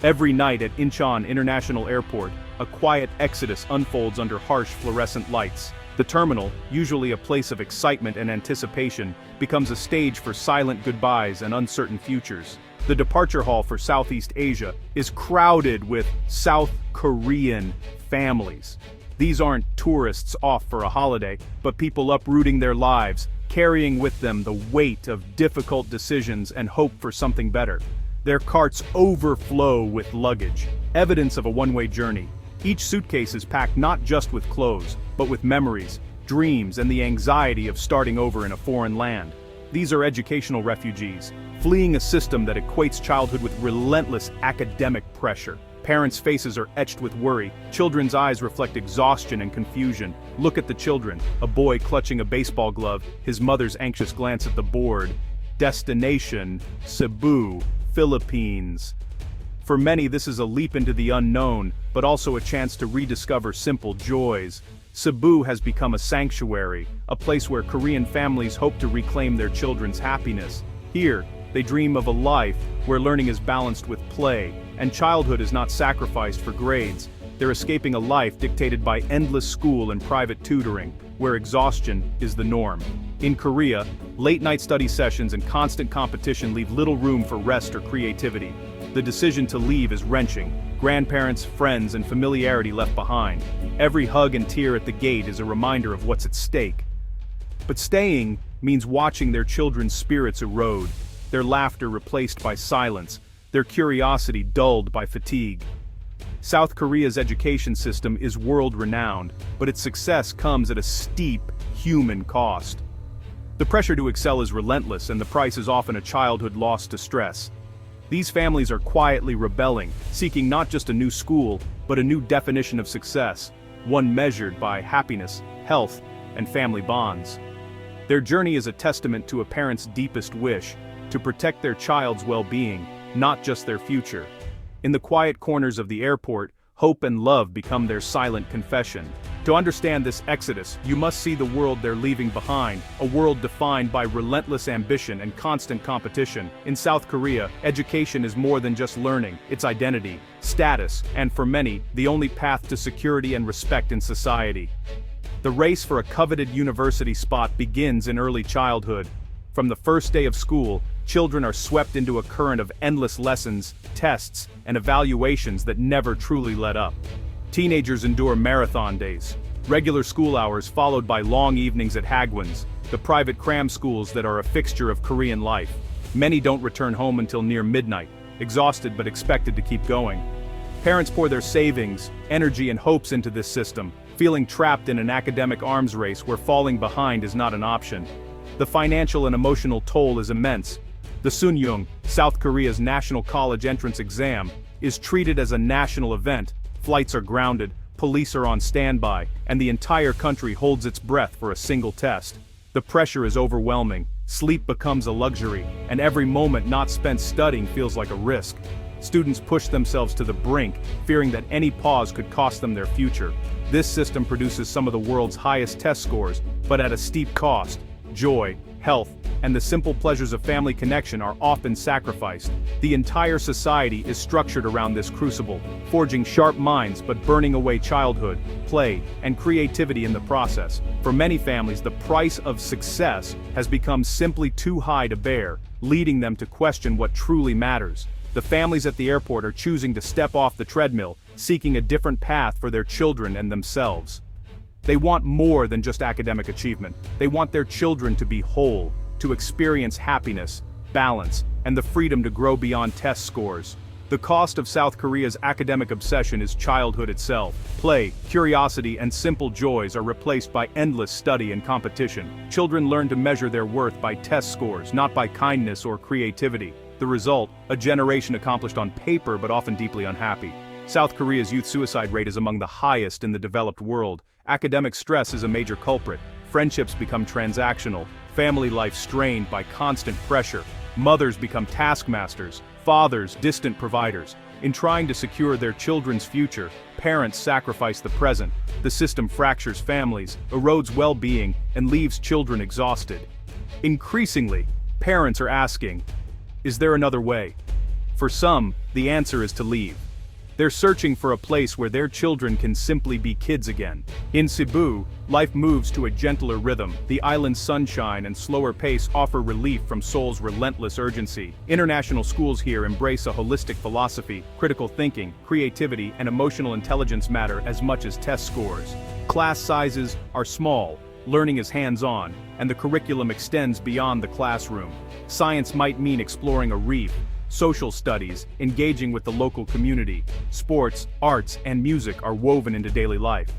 Every night at Incheon International Airport, a quiet exodus unfolds under harsh fluorescent lights. The terminal, usually a place of excitement and anticipation, becomes a stage for silent goodbyes and uncertain futures. The departure hall for Southeast Asia is crowded with South Korean families. These aren't tourists off for a holiday, but people uprooting their lives, carrying with them the weight of difficult decisions and hope for something better. Their carts overflow with luggage, evidence of a one-way journey. Each suitcase is packed not just with clothes, but with memories, dreams, and the anxiety of starting over in a foreign land. These are educational refugees, fleeing a system that equates childhood with relentless academic pressure. Parents' faces are etched with worry, children's eyes reflect exhaustion and confusion. Look at the children, a boy clutching a baseball glove, his mother's anxious glance at the board. Destination, Cebu, Philippines. For many, this is a leap into the unknown, but also a chance to rediscover simple joys. Cebu has become a sanctuary, a place where Korean families hope to reclaim their children's happiness. Here, they dream of a life where learning is balanced with play, and childhood is not sacrificed for grades. They're escaping a life dictated by endless school and private tutoring, where exhaustion is the norm. In Korea, late-night study sessions and constant competition leave little room for rest or creativity. The decision to leave is wrenching. Grandparents, friends, and familiarity left behind. Every hug and tear at the gate is a reminder of what's at stake. But staying means watching their children's spirits erode, their laughter replaced by silence, their curiosity dulled by fatigue. South Korea's education system is world-renowned, but its success comes at a steep human cost. The pressure to excel is relentless, and the price is often a childhood lost to stress. These families are quietly rebelling, seeking not just a new school, but a new definition of success, one measured by happiness, health, and family bonds. Their journey is a testament to a parent's deepest wish, to protect their child's well-being, not just their future. In the quiet corners of the airport, hope and love become their silent confession. To understand this exodus, you must see the world they're leaving behind, a world defined by relentless ambition and constant competition. In South Korea, education is more than just learning, it's identity, status, and for many, the only path to security and respect in society. The race for a coveted university spot begins in early childhood. From the first day of school, children are swept into a current of endless lessons, tests, and evaluations that never truly let up. Teenagers endure marathon days, regular school hours followed by long evenings at Hagwons, the private cram schools that are a fixture of Korean life. Many don't return home until near midnight, exhausted but expected to keep going. Parents pour their savings, energy, and hopes into this system, feeling trapped in an academic arms race where falling behind is not an option. The financial and emotional toll is immense. The Sunyoung, South Korea's national college entrance exam, is treated as a national event. Flights are grounded, police are on standby, and the entire country holds its breath for a single test. The pressure is overwhelming, sleep becomes a luxury, and every moment not spent studying feels like a risk. Students push themselves to the brink, fearing that any pause could cost them their future. This system produces some of the world's highest test scores, but at a steep cost. Joy, health, and the simple pleasures of family connection are often sacrificed. The entire society is structured around this crucible, forging sharp minds but burning away childhood, play, and creativity in the process. For many families, the price of success has become simply too high to bear, leading them to question what truly matters. The families at the airport are choosing to step off the treadmill, seeking a different path for their children and themselves. They want more than just academic achievement. They want their children to be whole, to experience happiness, balance, and the freedom to grow beyond test scores. The cost of South Korea's academic obsession is childhood itself. Play, curiosity, and simple joys are replaced by endless study and competition. Children learn to measure their worth by test scores, not by kindness or creativity. The result, a generation accomplished on paper but often deeply unhappy. South Korea's youth suicide rate is among the highest in the developed world. Academic stress is a major culprit. Friendships become transactional, family life strained by constant pressure. Mothers become taskmasters, fathers distant providers. In trying to secure their children's future, parents sacrifice the present. The system fractures families, erodes well-being, and leaves children exhausted. Increasingly, parents are asking, is there another way? For some, the answer is to leave. They're searching for a place where their children can simply be kids again. In Cebu, life moves to a gentler rhythm. The island's sunshine and slower pace offer relief from Seoul's relentless urgency. International schools here embrace a holistic philosophy. Critical thinking, creativity, and emotional intelligence matter as much as test scores. Class sizes are small, learning is hands-on, and the curriculum extends beyond the classroom. Science might mean exploring a reef. Social studies, engaging with the local community, sports, arts, and music are woven into daily life.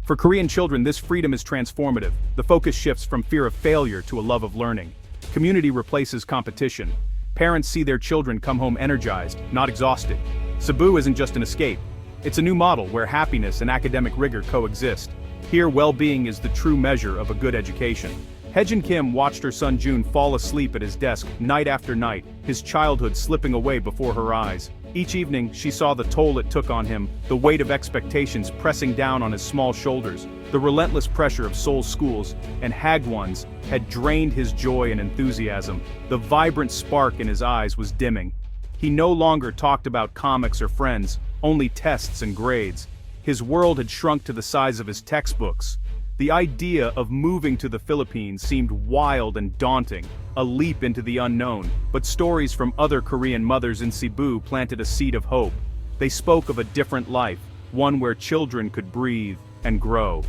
For Korean children, this freedom is transformative. The focus shifts from fear of failure to a love of learning. Community replaces competition. Parents see their children come home energized, not exhausted. Cebu isn't just an escape. It's a new model where happiness and academic rigor coexist. Here, well-being is the true measure of a good education. Haejin Kim watched her son Jun fall asleep at his desk night after night, his childhood slipping away before her eyes. Each evening, she saw the toll it took on him, the weight of expectations pressing down on his small shoulders. The relentless pressure of Seoul's schools and Hagwon's had drained his joy and enthusiasm. The vibrant spark in his eyes was dimming. He no longer talked about comics or friends, only tests and grades. His world had shrunk to the size of his textbooks. The idea of moving to the Philippines seemed wild and daunting, a leap into the unknown, but stories from other Korean mothers in Cebu planted a seed of hope. They spoke of a different life, one where children could breathe and grow.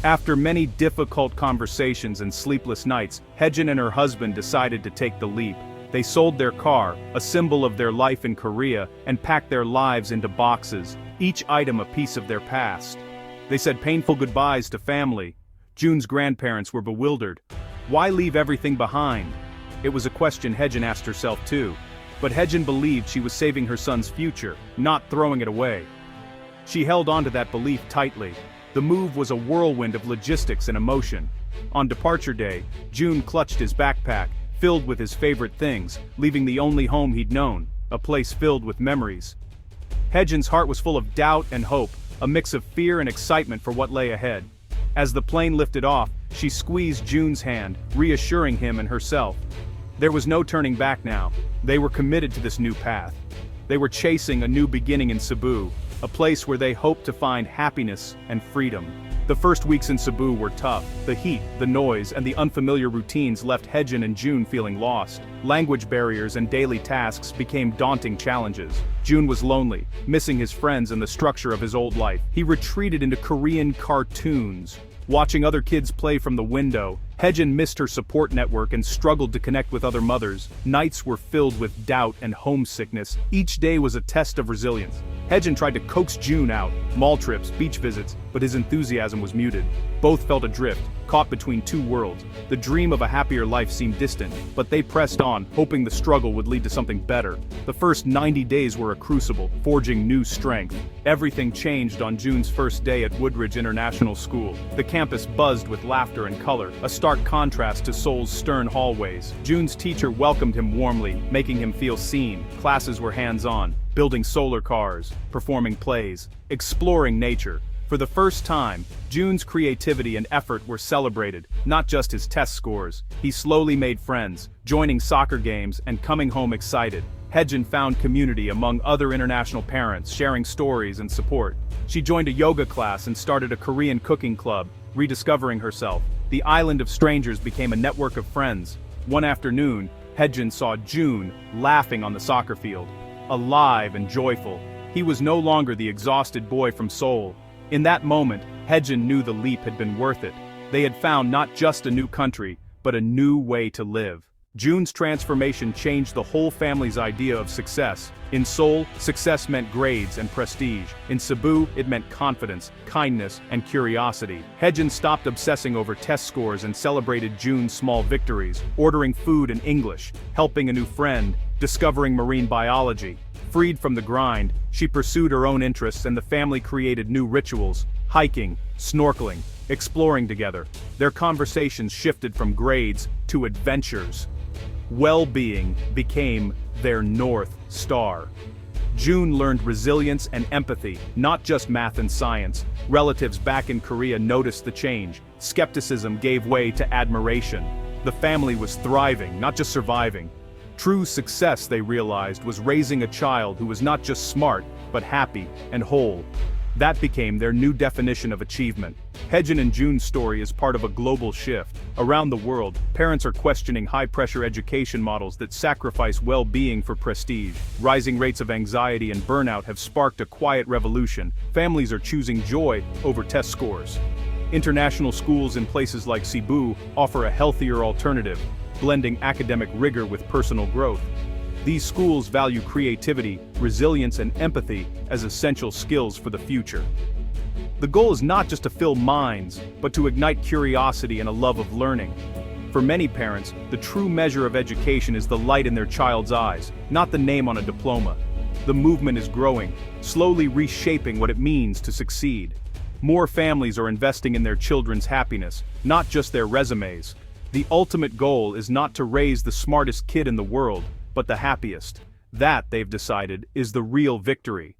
After many difficult conversations and sleepless nights, Haejin and her husband decided to take the leap. They sold their car, a symbol of their life in Korea, and packed their lives into boxes, each item a piece of their past. They said painful goodbyes to family. Jun's grandparents were bewildered. Why leave everything behind? It was a question Haejin asked herself too. But Haejin believed she was saving her son's future, not throwing it away. She held on to that belief tightly. The move was a whirlwind of logistics and emotion. On departure day, Jun clutched his backpack, filled with his favorite things, leaving the only home he'd known, a place filled with memories. Haejin's heart was full of doubt and hope, a mix of fear and excitement for what lay ahead. As the plane lifted off, she squeezed Jun's hand, reassuring him and herself. There was no turning back now. They were committed to this new path. They were chasing a new beginning in Cebu, a place where they hoped to find happiness and freedom. The first weeks in Cebu were tough. The heat, the noise, and the unfamiliar routines left Haejin and Jun feeling lost. Language barriers and daily tasks became daunting challenges. Jun was lonely, missing his friends and the structure of his old life. He retreated into Korean cartoons, watching other kids play from the window. Haejin missed her support network and struggled to connect with other mothers. Nights were filled with doubt and homesickness. Each day was a test of resilience. Haejin tried to coax Jun out, mall trips, beach visits, but his enthusiasm was muted. Both felt adrift, caught between two worlds. The dream of a happier life seemed distant, but they pressed on, hoping the struggle would lead to something better. The first 90 days were a crucible, forging new strength. Everything changed on Jun's first day at Woodridge International School. The campus buzzed with laughter and color, a stark contrast to Seoul's stern hallways. Jun's teacher welcomed him warmly, making him feel seen. Classes were hands-on, building solar cars, performing plays, exploring nature. For the first time, Jun's creativity and effort were celebrated, not just his test scores. He slowly made friends, joining soccer games and coming home excited. Haejin found community among other international parents, sharing stories and support. She joined a yoga class and started a Korean cooking club, rediscovering herself. The island of strangers became a network of friends. One afternoon, Haejin saw Jun laughing on the soccer field, alive and joyful. He was no longer the exhausted boy from Seoul. In that moment, Haejin knew the leap had been worth it. They had found not just a new country, but a new way to live. Jun's transformation changed the whole family's idea of success. In Seoul, success meant grades and prestige. In Cebu, it meant confidence, kindness, and curiosity. Haejin stopped obsessing over test scores and celebrated Jun's small victories, ordering food in English, helping a new friend, discovering marine biology. Freed from the grind, she pursued her own interests and the family created new rituals, hiking, snorkeling, exploring together. Their conversations shifted from grades to adventures. Well-being became their North Star. Jun learned resilience and empathy, not just math and science. Relatives back in Korea noticed the change. Skepticism gave way to admiration. The family was thriving, not just surviving. True success, they realized, was raising a child who was not just smart, but happy and whole. That became their new definition of achievement. Hejin and Jun's story is part of a global shift. Around the world, parents are questioning high-pressure education models that sacrifice well-being for prestige. Rising rates of anxiety and burnout have sparked a quiet revolution. Families are choosing joy over test scores. International schools in places like Cebu offer a healthier alternative, blending academic rigor with personal growth. These schools value creativity, resilience, and empathy as essential skills for the future. The goal is not just to fill minds, but to ignite curiosity and a love of learning. For many parents, the true measure of education is the light in their child's eyes, not the name on a diploma. The movement is growing, slowly reshaping what it means to succeed. More families are investing in their children's happiness, not just their resumes. The ultimate goal is not to raise the smartest kid in the world, but the happiest. That, they've decided, is the real victory.